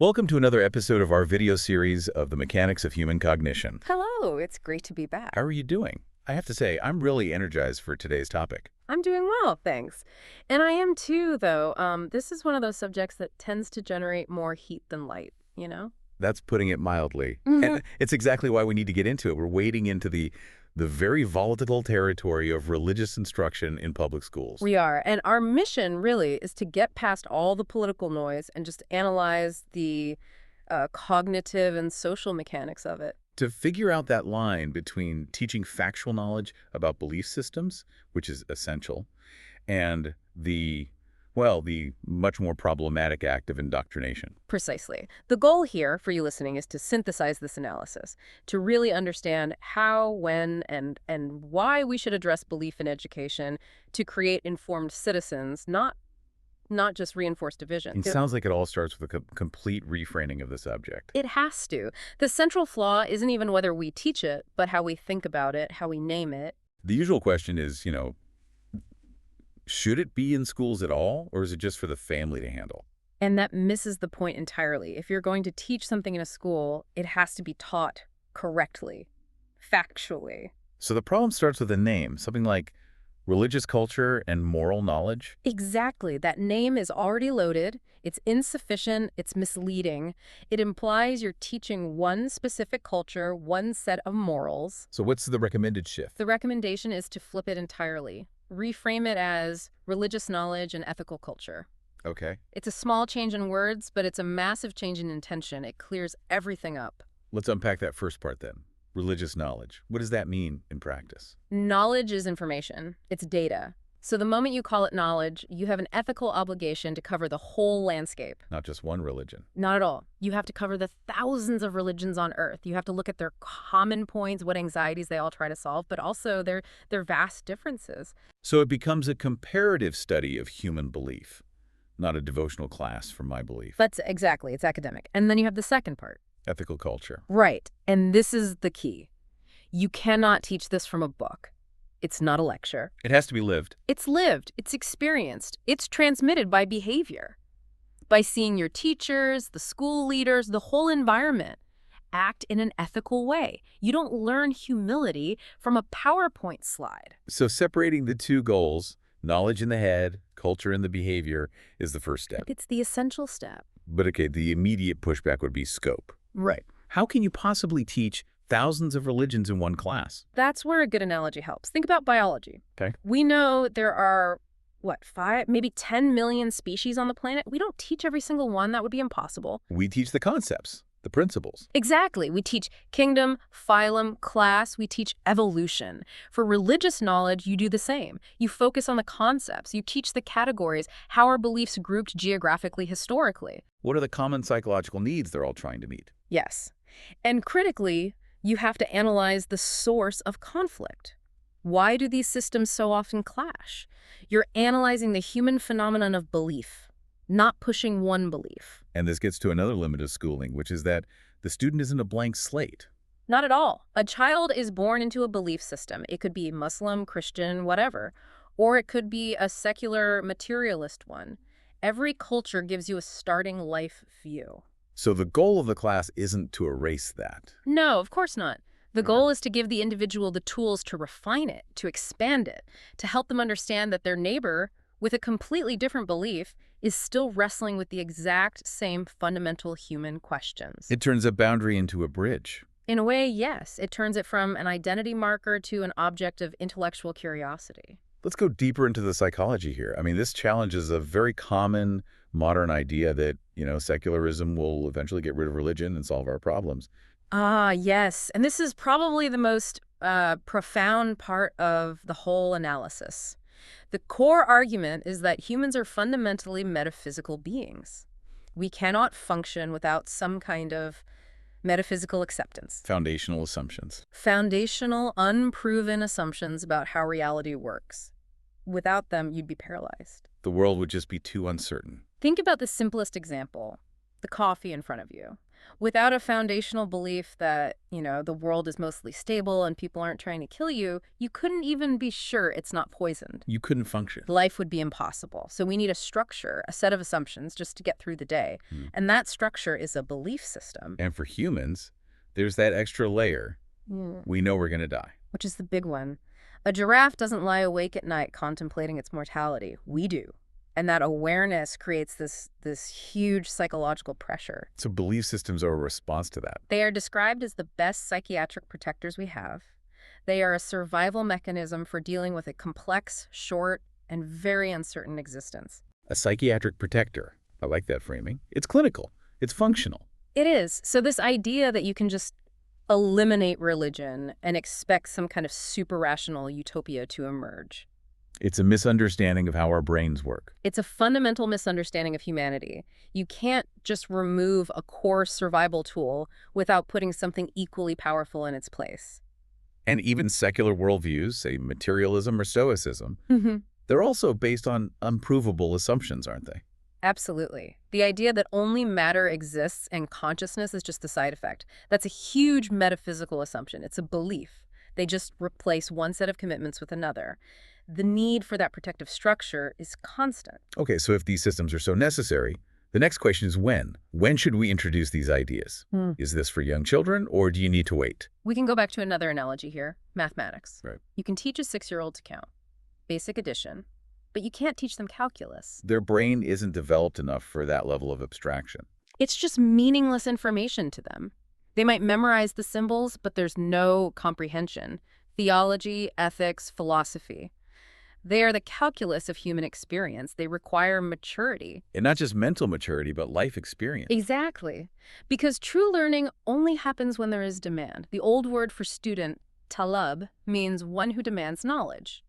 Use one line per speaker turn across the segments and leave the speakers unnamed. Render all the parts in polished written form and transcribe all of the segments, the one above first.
Welcome to another episode of our video series of the mechanics of human cognition.
Hello, it's great to be back.
How are you doing? I have to say, I'm really energized for today's topic.
I'm doing well, thanks. And I am too, though. This is one of those subjects that tends to generate more heat than light, you know?
That's putting it mildly.
Mhm.
And it's exactly why we need to get into it. We're wading into the very volatile territory of religious instruction in public schools.
We are. And our mission, really, is to get past all the political noise and just analyze the cognitive and social mechanics of it.
To figure out that line between teaching factual knowledge about belief systems, which is essential, and the much more problematic act of indoctrination.
Precisely. The goal here, for you listening, is to synthesize this analysis, to really understand how, when, and why we should address belief in education to create informed citizens, not just reinforce division.
It sounds like it all starts with a complete reframing of the subject.
It has to. The central flaw isn't even whether we teach it, but how we think about it, how we name it.
The usual question is, should it be in schools at all, or is it just for the family to handle?
And that misses the point entirely. If you're going to teach something in a school, it has to be taught correctly, factually.
So the problem starts with a name, something like religious culture and moral knowledge.
Exactly. That name is already loaded. It's insufficient. It's misleading. It implies you're teaching one specific culture, one set of morals.
So what's the recommended shift?
The recommendation is to flip it entirely. Reframe it as religious knowledge and ethical culture.
Okay.
It's a small change in words, but it's a massive change in intention. It clears everything up.
Let's unpack that first part then. Religious knowledge. What does that mean in practice?
Knowledge is information. It's data. So the moment you call it knowledge, you have an ethical obligation to cover the whole landscape.
Not just one religion.
Not at all. You have to cover the thousands of religions on Earth. You have to look at their common points, what anxieties they all try to solve, but also their vast differences.
So it becomes a comparative study of human belief, not a devotional class from my belief.
That's exactly. It's academic. And then you have the second part.
Ethical culture.
Right. And this is the key. You cannot teach this from a book. It's not a lecture.
It has to be lived.
It's lived. It's experienced. It's transmitted by behavior. By seeing your teachers, the school leaders, the whole environment act in an ethical way. You don't learn humility from a PowerPoint slide.
So separating the two goals, knowledge in the head, culture in the behavior, is the first step.
It's the essential step.
But okay, the immediate pushback would be scope.
Right.
How can you possibly teach thousands of religions in one class?
That's where a good analogy helps. Think about biology.
Okay.
We know there are, 5, maybe 10 million species on the planet. We don't teach every single one. That would be impossible.
We teach the concepts, the principles.
Exactly. We teach kingdom, phylum, class. We teach evolution. For religious knowledge, you do the same. You focus on the concepts. You teach the categories. How are beliefs grouped geographically, historically?
What are the common psychological needs they're all trying to meet?
Yes. And critically, you have to analyze the source of conflict. Why do these systems so often clash? You're analyzing the human phenomenon of belief, not pushing one belief.
And this gets to another limit of schooling, which is that the student isn't a blank slate.
Not at all. A child is born into a belief system. It could be Muslim, Christian, whatever. Or it could be a secular, materialist one. Every culture gives you a starting life view.
So the goal of the class isn't to erase that.
No, of course not. The goal is to give the individual the tools to refine it, to expand it, to help them understand that their neighbor, with a completely different belief, is still wrestling with the exact same fundamental human questions.
It turns a boundary into a bridge.
In a way, yes. It turns it from an identity marker to an object of intellectual curiosity.
Let's go deeper into the psychology here. I mean, this challenges a very common modern idea that, secularism will eventually get rid of religion and solve our problems.
Ah, yes. And this is probably the most profound part of the whole analysis. The core argument is that humans are fundamentally metaphysical beings. We cannot function without some kind of metaphysical acceptance.
Foundational assumptions.
Foundational, unproven assumptions about how reality works. Without them, you'd be paralyzed.
The world would just be too uncertain.
Think about the simplest example, the coffee in front of you. Without a foundational belief that, the world is mostly stable and people aren't trying to kill you, you couldn't even be sure it's not poisoned.
You couldn't function.
Life would be impossible. So we need a structure, a set of assumptions just to get through the day.
Hmm.
And that structure is a belief system.
And for humans, there's that extra layer. We know we're going to die.
Which is the big one. A giraffe doesn't lie awake at night contemplating its mortality. We do. And that awareness creates this huge psychological pressure.
So belief systems are a response to that.
They are described as the best psychiatric protectors we have. They are a survival mechanism for dealing with a complex, short, and very uncertain existence.
A psychiatric protector. I like that framing. It's clinical. It's functional.
It is. So this idea that you can just eliminate religion and expect some kind of super rational utopia to emerge.
It's a misunderstanding of how our brains work.
It's a fundamental misunderstanding of humanity. You can't just remove a core survival tool without putting something equally powerful in its place.
And even secular worldviews, say materialism or stoicism, they're also based on unprovable assumptions, aren't they?
Absolutely. The idea that only matter exists and consciousness is just the side effect. That's a huge metaphysical assumption. It's a belief. They just replace one set of commitments with another. The need for that protective structure is constant.
Okay, so if these systems are so necessary, the next question is when? When should we introduce these ideas? Is this for young children, or do you need to wait?
We can go back to another analogy here, mathematics.
Right.
You can teach a 6-year-old to count, basic addition, but you can't teach them calculus.
Their brain isn't developed enough for that level of abstraction.
It's just meaningless information to them. They might memorize the symbols, but there's no comprehension. Theology, ethics, philosophy. They are the calculus of human experience. They require maturity.
And not just mental maturity, but life experience.
Exactly. Because true learning only happens when there is demand. The old word for student, talab, means one who demands knowledge.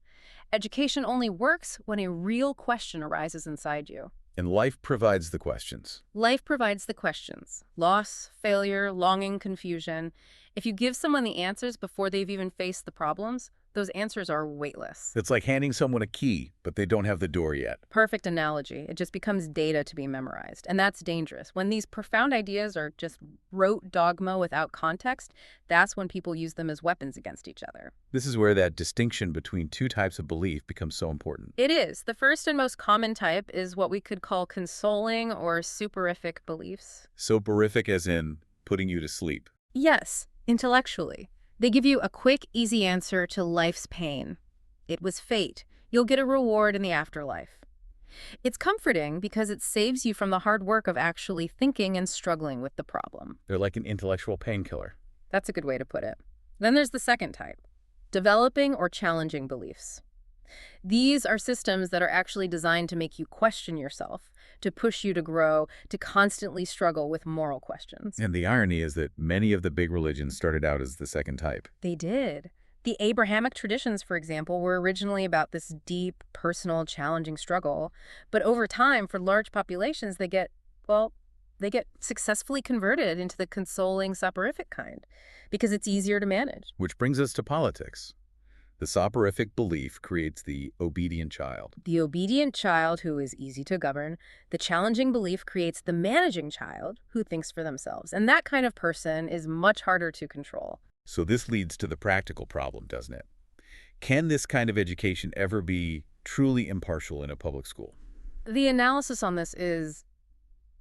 Education only works when a real question arises inside you.
And life provides the questions.
Life provides the questions. Loss, failure, longing, confusion. If you give someone the answers before they've even faced the problems, those answers are weightless.
It's like handing someone a key, but they don't have the door yet.
Perfect analogy. It just becomes data to be memorized. And that's dangerous. When these profound ideas are just rote dogma without context, that's when people use them as weapons against each other.
This is where that distinction between two types of belief becomes so important.
It is. The first and most common type is what we could call consoling or superific beliefs.
Soporific as in putting you to sleep.
Yes, intellectually. They give you a quick, easy answer to life's pain. It was fate. You'll get a reward in the afterlife. It's comforting because it saves you from the hard work of actually thinking and struggling with the problem.
They're like an intellectual painkiller.
That's a good way to put it. Then there's the second type, developing or challenging beliefs. These are systems that are actually designed to make you question yourself, to push you to grow, to constantly struggle with moral questions.
And the irony is that many of the big religions started out as the second type.
They did. The Abrahamic traditions, for example, were originally about this deep, personal, challenging struggle. But over time, for large populations, they get successfully converted into the consoling, soporific kind, because it's easier to manage.
Which brings us to politics. The soporific belief creates the obedient child.
The obedient child who is easy to govern. The challenging belief creates the managing child who thinks for themselves. And that kind of person is much harder to control.
So this leads to the practical problem, doesn't it? Can this kind of education ever be truly impartial in a public school?
The analysis on this is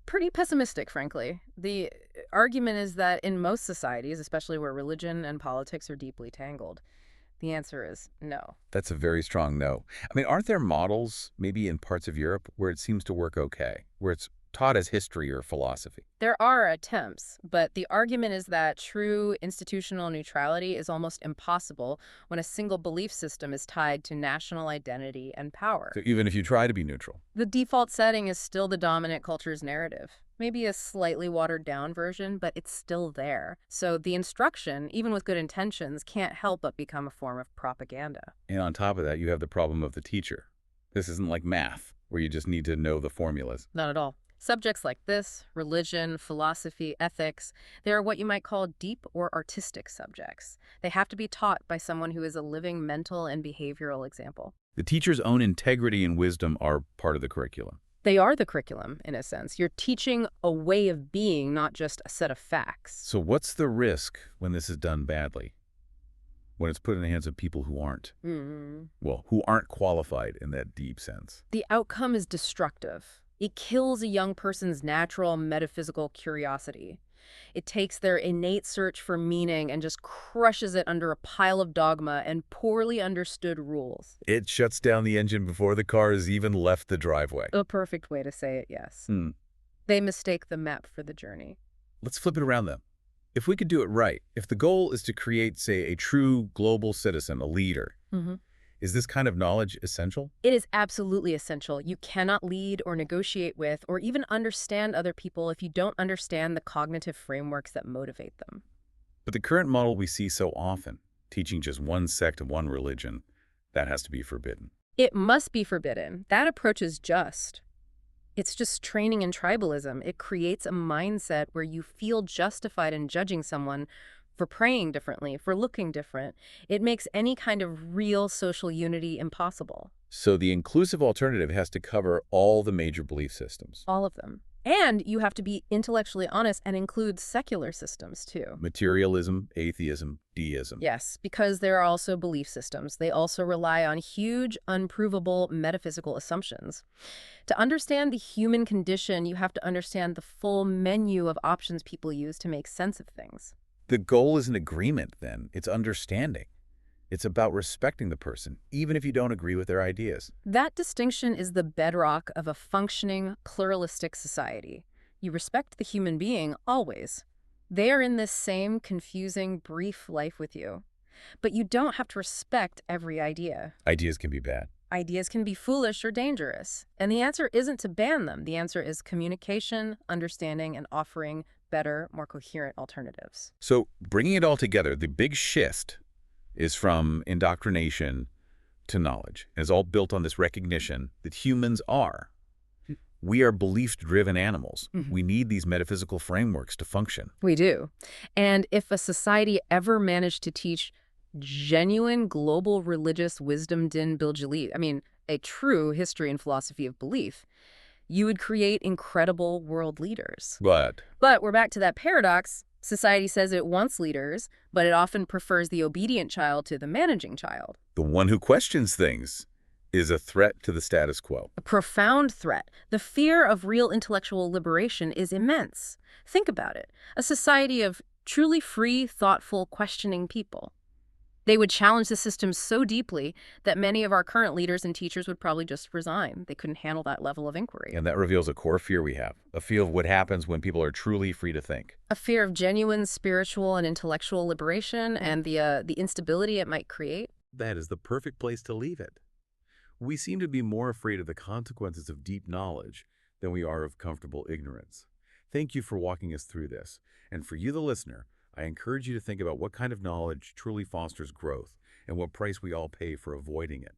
pretty pessimistic, frankly. The argument is that in most societies, especially where religion and politics are deeply tangled, the answer is no.
That's a very strong no. I mean, aren't there models, maybe in parts of Europe, where it seems to work okay, where it's taught as history or philosophy?
There are attempts, but the argument is that true institutional neutrality is almost impossible when a single belief system is tied to national identity and power.
So even if you try to be neutral.
The default setting is still the dominant culture's narrative. Maybe a slightly watered-down version, but it's still there. So the instruction, even with good intentions, can't help but become a form of propaganda.
And on top of that, you have the problem of the teacher. This isn't like math, where you just need to know the formulas.
Not at all. Subjects like this, religion, philosophy, ethics, they are what you might call deep or artistic subjects. They have to be taught by someone who is a living mental and behavioral example.
The teacher's own integrity and wisdom are part of the curriculum.
They are the curriculum, in a sense. You're teaching a way of being, not just a set of facts.
So what's the risk when this is done badly? When it's put in the hands of people who aren't, well, who aren't qualified in that deep sense?
The outcome is destructive. It kills a young person's natural metaphysical curiosity. It takes their innate search for meaning and just crushes it under a pile of dogma and poorly understood rules.
It shuts down the engine before the car has even left the driveway.
A perfect way to say it, yes. They mistake the map for the journey.
Let's flip it around then. If we could do it right, if the goal is to create, say, a true global citizen, a leader, is this kind of knowledge essential?
It is absolutely essential. You cannot lead or negotiate with or even understand other people if you don't understand the cognitive frameworks that motivate them.
But the current model we see so often, teaching just one sect of one religion, that has to be forbidden.
It must be forbidden. That approach is just. It's just training in tribalism. It creates a mindset where you feel justified in judging someone for praying differently, for looking different. It makes any kind of real social unity impossible.
So the inclusive alternative has to cover all the major belief systems.
All of them. And you have to be intellectually honest and include secular systems, too.
Materialism, atheism, deism.
Yes, because there are also belief systems. They also rely on huge, unprovable metaphysical assumptions. To understand the human condition, you have to understand the full menu of options people use to make sense of things.
The goal isn't agreement, then. It's understanding. It's about respecting the person, even if you don't agree with their ideas.
That distinction is the bedrock of a functioning, pluralistic society. You respect the human being, always. They are in this same confusing, brief life with you. But you don't have to respect every idea.
Ideas can be bad.
Ideas can be foolish or dangerous. And the answer isn't to ban them. The answer is communication, understanding, and offering better, more coherent alternatives.
So bringing it all together, the big shift is from indoctrination to knowledge. And it's all built on this recognition that humans are. We are belief-driven animals. We need these metaphysical frameworks to function.
We do. And if a society ever managed to teach genuine global religious wisdom din biljalit, a true history and philosophy of belief, you would create incredible world leaders.
But
we're back to that paradox. Society says it wants leaders, but it often prefers the obedient child to the managing child.
the one who questions things is a threat to the status quo.
A profound threat. The fear of real intellectual liberation is immense. Think about it. A society of truly free, thoughtful, questioning people. They would challenge the system so deeply that many of our current leaders and teachers would probably just resign. They couldn't handle that level of inquiry.
And that reveals a core fear we have, a fear of what happens when people are truly free to think.
A fear of genuine spiritual and intellectual liberation and the instability it might create.
That is the perfect place to leave it. We seem to be more afraid of the consequences of deep knowledge than we are of comfortable ignorance. Thank you for walking us through this. And for you, the listener, I encourage you to think about what kind of knowledge truly fosters growth and what price we all pay for avoiding it.